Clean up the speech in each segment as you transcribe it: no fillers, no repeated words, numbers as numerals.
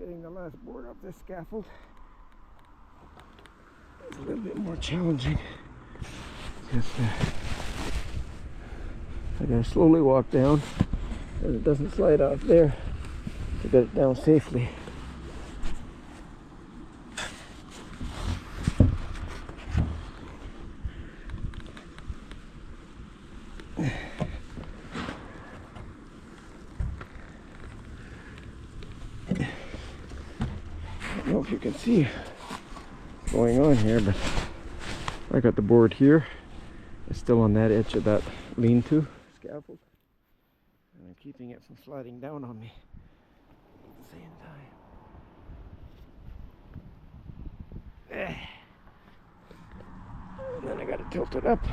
getting the last board up this scaffold. It's a little bit more challenging because I gotta slowly walk down and it doesn't slide off there to get it down safely. I don't know if you can see what's going on here, but I got the board here. It's still on that edge of that lean-to scaffold, and I'm keeping it from sliding down on me at the same time. And then I got to tilt it up.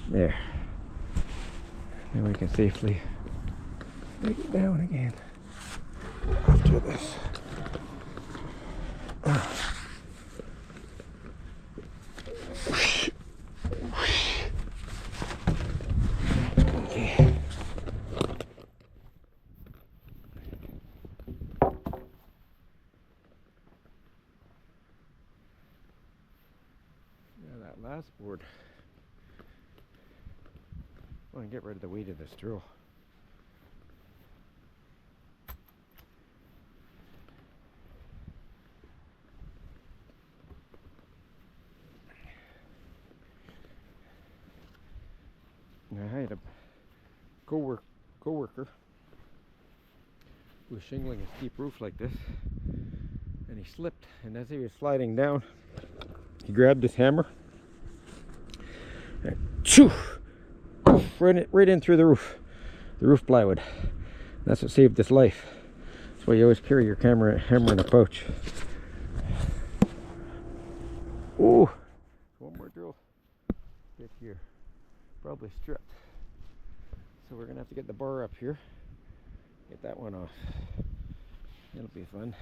There. Now we can safely take it down again after this. Okay. Yeah, that last board. I want to get rid of the weight of this drill. I had a co-worker who was shingling a steep roof like this, and he slipped, and as he was sliding down, he grabbed his hammer and choo! Right in through the roof plywood. That's what saved his life. That's why you always carry your hammer in a pouch. Oh, one more drill bit here, probably stripped. So we're gonna have to get the bar up here, get that one off. It'll be fun.